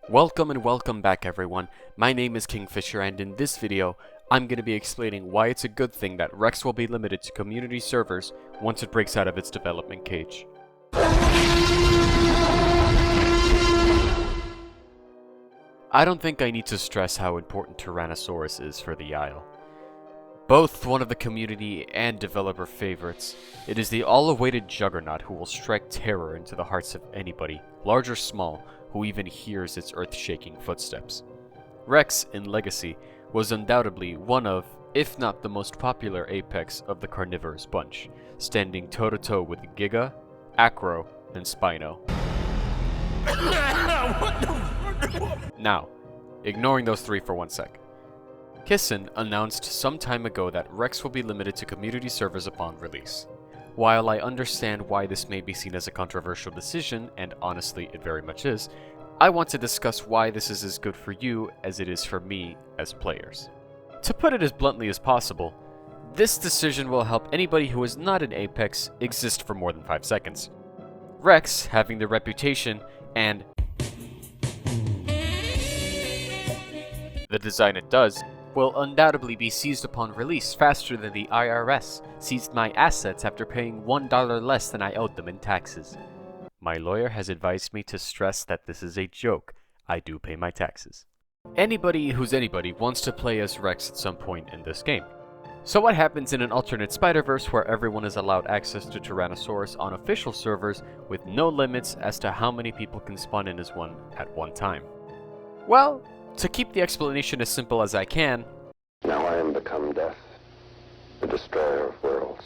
Welcome and welcome back everyone, my name is Kingfisher and in this video, I'm going to be explaining why it's a good thing that Rex will be limited to community servers once it breaks out of its development cage. I don't think I need to stress how important Tyrannosaurus is for the Isle. Both one of the community and developer favorites, it is the all-awaited juggernaut who will strike terror into the hearts of anybody, large or small, who even hears its earth-shaking footsteps. Rex, in Legacy, was undoubtedly one of, if not the most popular apex of the carnivorous bunch, standing toe-to-toe with Giga, Acro, and Spino. Now, ignoring those three for one sec. Kissen announced some time ago that Rex will be limited to community servers upon release. While I understand why this may be seen as a controversial decision, and honestly it very much is, I want to discuss why this is as good for you as it is for me as players. To put it as bluntly as possible, this decision will help anybody who is not in Apex exist for more than 5 seconds. Rex, having the reputation and the design it does, will undoubtedly be seized upon release faster than the IRS seized my assets after paying $1 less than I owed them in taxes. My lawyer has advised me to stress that this is a joke. I do pay my taxes. Anybody who's anybody wants to play as Rex at some point in this game. So what happens in an alternate Spider-Verse where everyone is allowed access to Tyrannosaurus on official servers with no limits as to how many people can spawn in as one at one time? Well, to keep the explanation as simple as I can, now I am become death, the destroyer of worlds.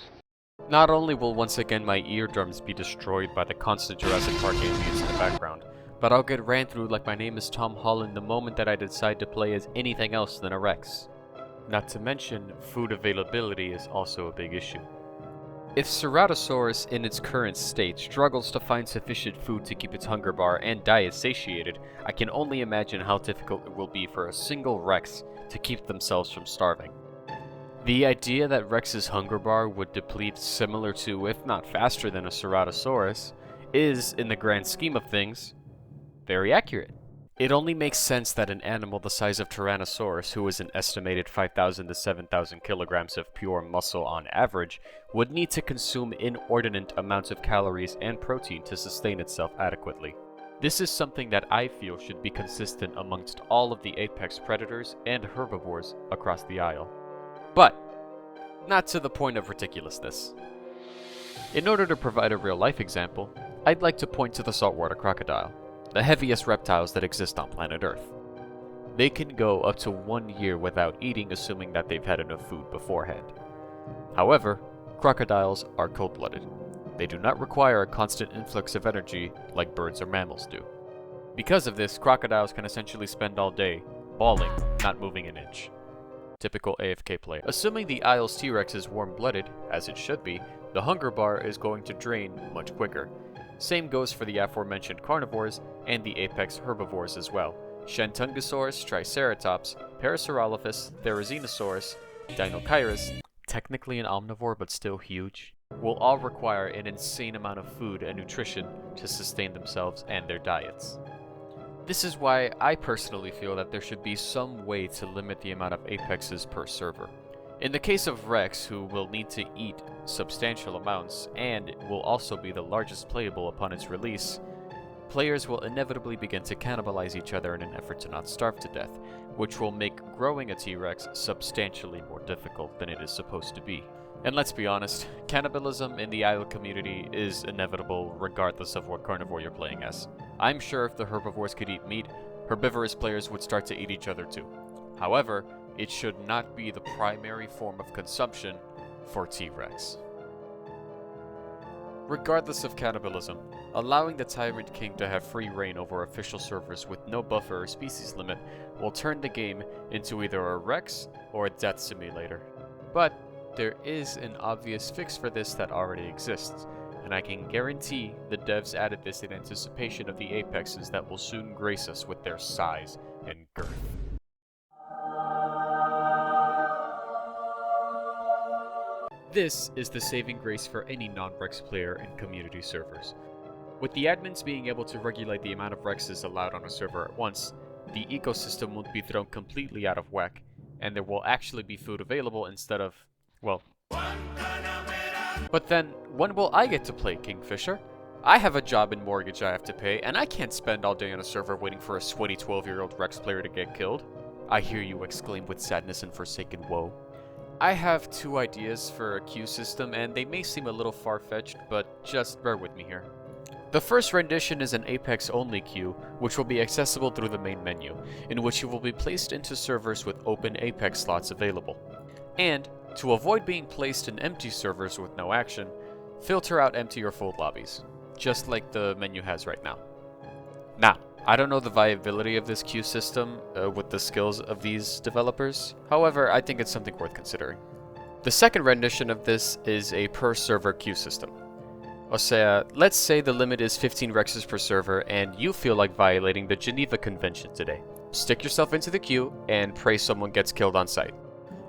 Not only will once again my eardrums be destroyed by the constant Jurassic Park ambience in the background, but I'll get ran through like my name is Tom Holland the moment that I decide to play as anything else than a Rex. Not to mention, food availability is also a big issue. If Ceratosaurus in its current state struggles to find sufficient food to keep its hunger bar and diet satiated, I can only imagine how difficult it will be for a single Rex to keep themselves from starving. The idea that Rex's hunger bar would deplete similar to, if not faster than a Ceratosaurus, is, in the grand scheme of things, very accurate. It only makes sense that an animal the size of Tyrannosaurus, who is an estimated 5,000 to 7,000 kilograms of pure muscle on average, would need to consume inordinate amounts of calories and protein to sustain itself adequately. This is something that I feel should be consistent amongst all of the apex predators and herbivores across the Isle. But, not to the point of ridiculousness. In order to provide a real-life example, I'd like to point to the saltwater crocodile, the heaviest reptiles that exist on planet Earth. They can go up to 1 year without eating, assuming that they've had enough food beforehand. However, crocodiles are cold-blooded. They do not require a constant influx of energy like birds or mammals do. Because of this, crocodiles can essentially spend all day bawling, not moving an inch. Typical AFK play. Assuming the Isle's T-Rex is warm-blooded, as it should be, the hunger bar is going to drain much quicker. Same goes for the aforementioned carnivores and the apex herbivores as well. Shantungosaurus, Triceratops, Parasaurolophus, Therizinosaurus, Deinocheirus, technically an omnivore but still huge, will all require an insane amount of food and nutrition to sustain themselves and their diets. This is why I personally feel that there should be some way to limit the amount of apexes per server. In the case of Rex, who will need to eat substantial amounts and will also be the largest playable upon its release, players will inevitably begin to cannibalize each other in an effort to not starve to death, which will make growing a T-Rex substantially more difficult than it is supposed to be. And let's be honest, cannibalism in the Isle community is inevitable regardless of what carnivore you're playing as. I'm sure if the herbivores could eat meat, herbivorous players would start to eat each other too. However, it should not be the primary form of consumption for T-Rex. Regardless of cannibalism, allowing the Tyrant King to have free reign over official servers with no buffer or species limit will turn the game into either a Rex or a death simulator. But there is an obvious fix for this that already exists, and I can guarantee the devs added this in anticipation of the apexes that will soon grace us with their size and girth. This is the saving grace for any non-Rex player in community servers. With the admins being able to regulate the amount of Rexes allowed on a server at once, the ecosystem won't be thrown completely out of whack, and there will actually be food available instead of, well... But then, when will I get to play, Kingfisher? I have a job and mortgage I have to pay, and I can't spend all day on a server waiting for a sweaty 12-year-old Rex player to get killed. I hear you exclaim with sadness and forsaken woe. I have 2 ideas for a queue system, and they may seem a little far-fetched, but just bear with me here. The first rendition is an Apex-only queue, which will be accessible through the main menu, in which you will be placed into servers with open Apex slots available. And, to avoid being placed in empty servers with no action, filter out empty or full lobbies, just like the menu has right now. Now, I don't know the viability of this queue system with the skills of these developers, however, I think it's something worth considering. The second rendition of this is a per-server queue system. O sea, let's say the limit is 15 Rexes per server and you feel like violating the Geneva Convention today. Stick yourself into the queue and pray someone gets killed on sight.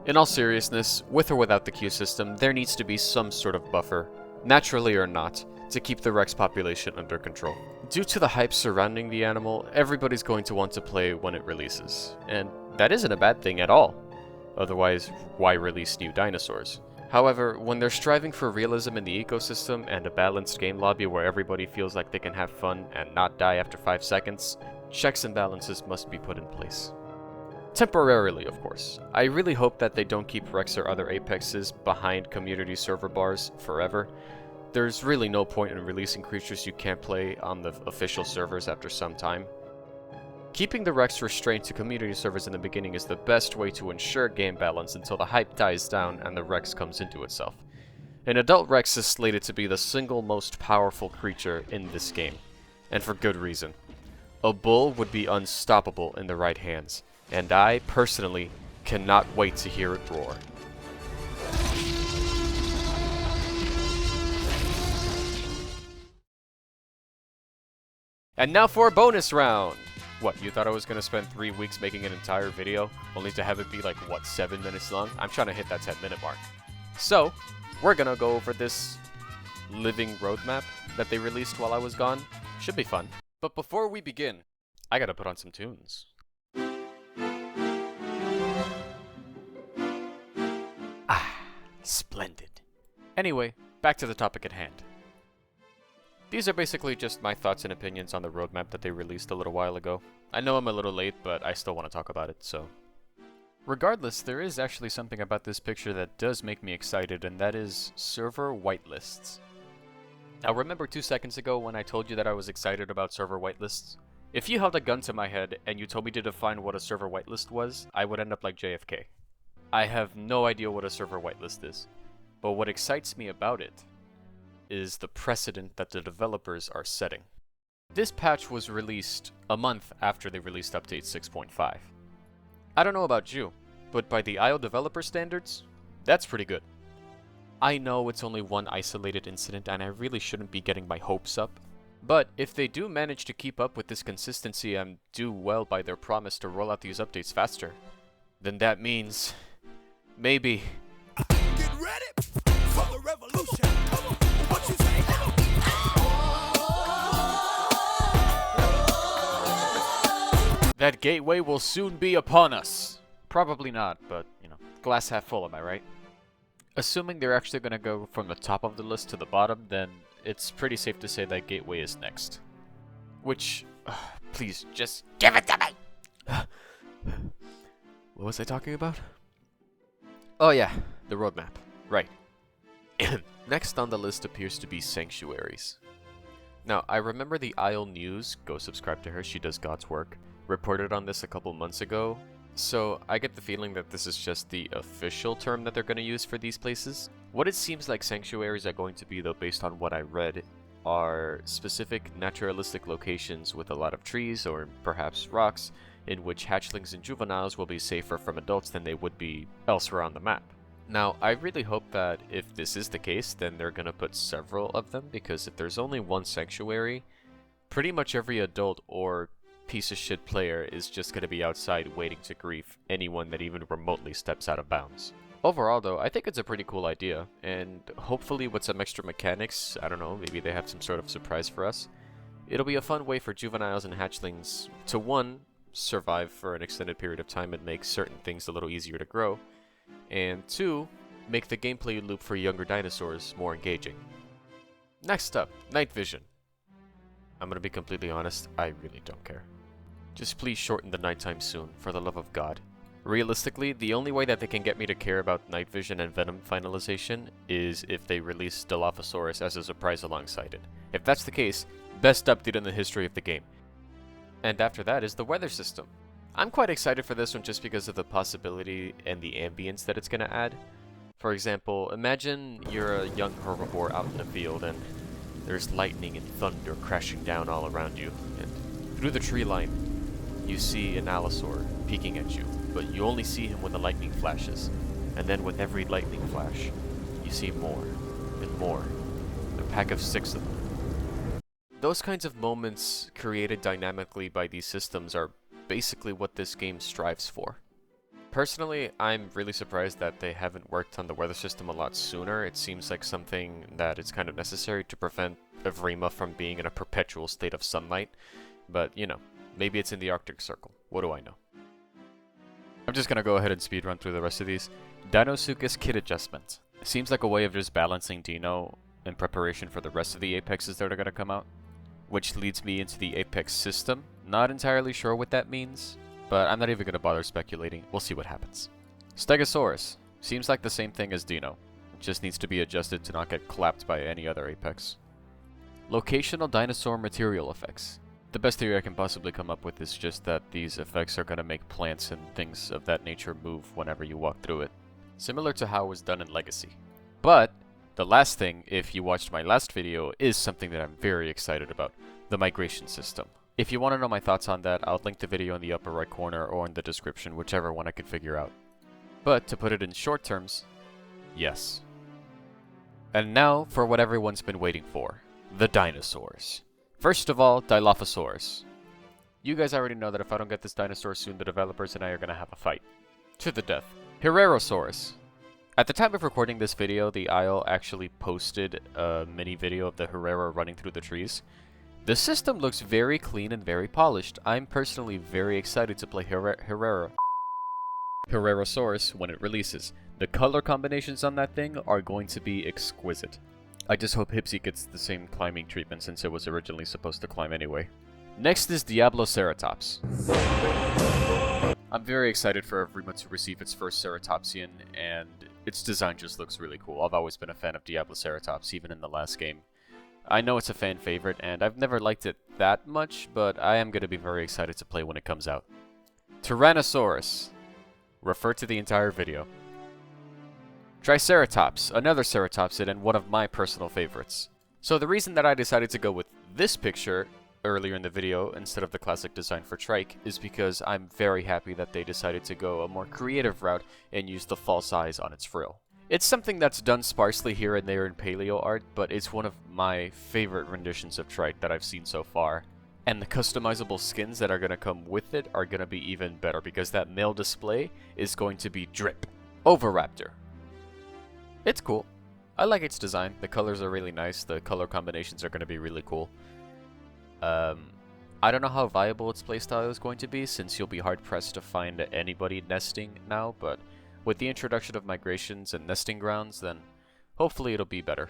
In all seriousness, with or without the queue system, there needs to be some sort of buffer, naturally or not, to keep the Rex population under control. Due to the hype surrounding the animal, everybody's going to want to play when it releases, and that isn't a bad thing at all. Otherwise, why release new dinosaurs? However, when they're striving for realism in the ecosystem and a balanced game lobby where everybody feels like they can have fun and not die after 5 seconds, checks and balances must be put in place. Temporarily, of course. I really hope that they don't keep Rex or other Apexes behind community server bars forever. There's really no point in releasing creatures you can't play on the official servers after some time. Keeping the Rex restrained to community servers in the beginning is the best way to ensure game balance until the hype dies down and the Rex comes into itself. An adult Rex is slated to be the single most powerful creature in this game, and for good reason. A bull would be unstoppable in the right hands, and I, personally, cannot wait to hear it roar. And now for a bonus round! What, you thought I was gonna spend 3 weeks making an entire video, only to have it be like, what, 7 minutes long? I'm trying to hit that 10-minute mark. So, we're gonna go over this living roadmap that they released while I was gone. Should be fun. But before we begin, I gotta put on some tunes. Ah, splendid. Anyway, back to the topic at hand. These are basically just my thoughts and opinions on the roadmap that they released a little while ago. I know I'm a little late, but I still want to talk about it, so... Regardless, there is actually something about this picture that does make me excited, and that is server whitelists. Now remember 2 seconds ago when I told you that I was excited about server whitelists? If you held a gun to my head and you told me to define what a server whitelist was, I would end up like JFK. I have no idea what a server whitelist is, but what excites me about it is the precedent that the developers are setting. This patch was released a month after they released update 6.5. I don't know about you, but by the theisle developer standards, that's pretty good. I know it's only one isolated incident and I really shouldn't be getting my hopes up, but if they do manage to keep up with this consistency and do well by their promise to roll out these updates faster, then that means maybe... Get ready for the revolution. What you say? That gateway will soon be upon us. Probably not, but, you know, glass half full, am I right? Assuming they're actually going to go from the top of the list to the bottom, then it's pretty safe to say that gateway is next. Which, please, just give it to me! What was I talking about? Oh yeah, the roadmap. Right. Next on the list appears to be sanctuaries. Now, I remember the Isle News, go subscribe to her, she does God's work, reported on this a couple months ago, so I get the feeling that this is just the official term that they're going to use for these places. What it seems like sanctuaries are going to be, though, based on what I read, are specific naturalistic locations with a lot of trees or perhaps rocks in which hatchlings and juveniles will be safer from adults than they would be elsewhere on the map. Now, I really hope that if this is the case, then they're going to put several of them, because if there's only one sanctuary, pretty much every adult or piece of shit player is just going to be outside waiting to grief anyone that even remotely steps out of bounds. Overall, though, I think it's a pretty cool idea, and hopefully with some extra mechanics, I don't know, maybe they have some sort of surprise for us, It'll be a fun way for juveniles and hatchlings to, one, survive for an extended period of time and make certain things a little easier to grow, and two, make the gameplay loop for younger dinosaurs more engaging. Next up, night vision. I'm gonna be completely honest, I really don't care. Just please shorten the nighttime soon, for the love of God. Realistically, the only way that they can get me to care about night vision and venom finalization is if they release Dilophosaurus as a surprise alongside it. If that's the case, best update in the history of the game. And after that is the weather system. I'm quite excited for this one just because of the possibility and the ambience that it's going to add. For example, imagine you're a young herbivore out in the field and there's lightning and thunder crashing down all around you, and through the tree line you see an allosaur peeking at you, but you only see him when the lightning flashes, and then with every lightning flash you see more and more, a pack of 6 of them. Those kinds of moments created dynamically by these systems are basically what this game strives for. Personally, I'm really surprised that they haven't worked on the weather system a lot sooner. It seems like something that is kind of necessary to prevent Evrima from being in a perpetual state of sunlight. But, you know, maybe it's in the Arctic Circle. What do I know? I'm just gonna go ahead and speedrun through the rest of these. Deinosuchus kit adjustment. Seems like a way of just balancing Dino in preparation for the rest of the Apexes that are gonna come out. Which leads me into the Apex system. Not entirely sure what that means, but I'm not even going to bother speculating. We'll see what happens. Stegosaurus. Seems like the same thing as Dino. It just needs to be adjusted to not get clapped by any other Apex. Locational dinosaur material effects. The best theory I can possibly come up with is just that these effects are going to make plants and things of that nature move whenever you walk through it. Similar to how it was done in Legacy. But the last thing, if you watched my last video, is something that I'm very excited about. The migration system. If you want to know my thoughts on that, I'll link the video in the upper right corner or in the description, whichever one I can figure out. But to put it in short terms, yes. And now for what everyone's been waiting for. The dinosaurs. First of all, Dilophosaurus. You guys already know that if I don't get this dinosaur soon, the developers and I are going to have a fight. To the death. Hererosaurus. At the time of recording this video, the Isle actually posted a mini video of the Herrera running through the trees. The system looks very clean and very polished. I'm personally very excited to play Hererosaurus when it releases. The color combinations on that thing are going to be exquisite. I just hope Hipsy gets the same climbing treatment since it was originally supposed to climb anyway. Next is Diabloceratops. I'm very excited for Evrima to receive its first Ceratopsian, and its design just looks really cool. I've always been a fan of Diabloceratops, even in the last game. I know it's a fan favorite, and I've never liked it that much, but I am going to be very excited to play when it comes out. Tyrannosaurus. Refer to the entire video. Triceratops, another ceratopsid and one of my personal favorites. So the reason that I decided to go with this picture earlier in the video instead of the classic design for Trike is because I'm very happy that they decided to go a more creative route and use the false eyes on its frill. It's something that's done sparsely here and there in paleo art, but it's one of my favorite renditions of Trike that I've seen so far. And the customizable skins that are going to come with it are going to be even better because that male display is going to be drip. Oviraptor. It's cool. I like its design. The colors are really nice. The color combinations are going to be really cool. I don't know how viable its playstyle is going to be since you'll be hard-pressed to find anybody nesting now, but with the introduction of migrations and nesting grounds, then hopefully it'll be better.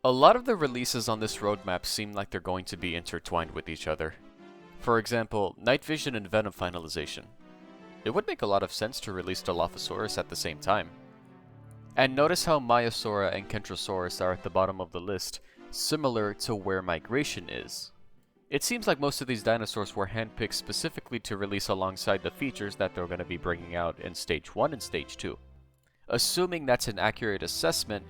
A lot of the releases on this roadmap seem like they're going to be intertwined with each other. For example, night vision and venom finalization. It would make a lot of sense to release Dilophosaurus at the same time. And notice how Maiasaura and Kentrosaurus are at the bottom of the list, similar to where migration is. It seems like most of these dinosaurs were handpicked specifically to release alongside the features that they're going to be bringing out in Stage 1 and Stage 2. Assuming that's an accurate assessment,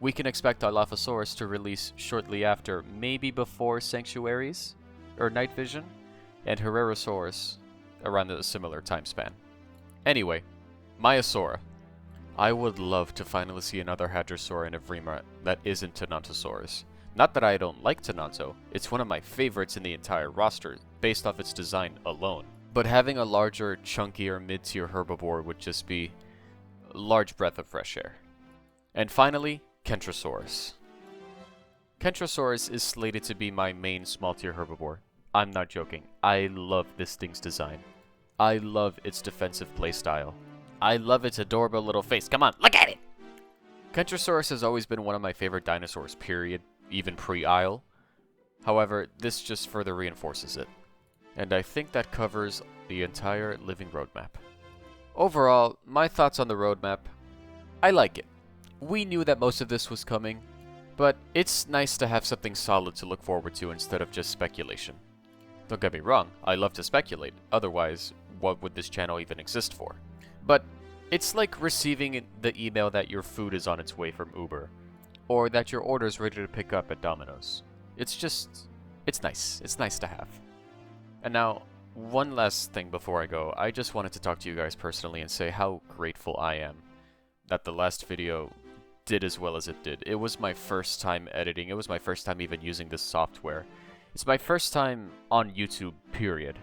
we can expect Dilophosaurus to release shortly after, maybe before Sanctuaries, or Night Vision, and Hererosaurus around a similar time span. Anyway, Maiasaura. I would love to finally see another Hadrosaur in Evrima that isn't Tenontosaurus. Not that I don't like Tenonto, it's one of my favorites in the entire roster, based off its design alone. But having a larger, chunkier, mid-tier herbivore would just be a large breath of fresh air. And finally, Kentrosaurus. Kentrosaurus is slated to be my main small-tier herbivore. I'm not joking. I love this thing's design. I love its defensive playstyle. I love its adorable little face. Come on, look at it! Kentrosaurus has always been one of my favorite dinosaurs, period, even pre-isle. However, this just further reinforces it. And I think that covers the entire living roadmap. Overall, my thoughts on the roadmap, I like it. We knew that most of this was coming, but it's nice to have something solid to look forward to instead of just speculation. Don't get me wrong, I love to speculate, otherwise, what would this channel even exist for? But it's like receiving the email that your food is on its way from Uber, or that your order is ready to pick up at Domino's. It's nice. It's nice to have. And now, one last thing before I go, I just wanted to talk to you guys personally and say how grateful I am that the last video did as well as it did. It was my first time editing, it was my first time even using this software. It's my first time on YouTube, period.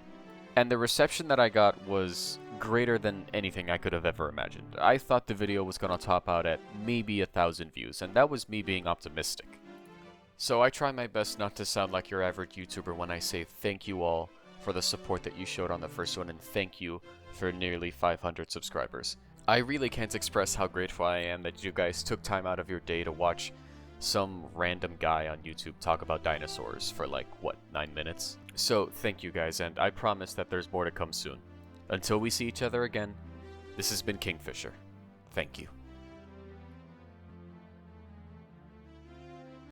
And the reception that I got was greater than anything I could have ever imagined. I thought the video was gonna top out at maybe 1,000 views, and that was me being optimistic. So I try my best not to sound like your average YouTuber when I say thank you all for the support that you showed on the first one, and thank you for nearly 500 subscribers. I really can't express how grateful I am that you guys took time out of your day to watch some random guy on YouTube talk about dinosaurs for like, what, 9 minutes? So thank you guys, and I promise that there's more to come soon. Until we see each other again, this has been Kingfisher. Thank you.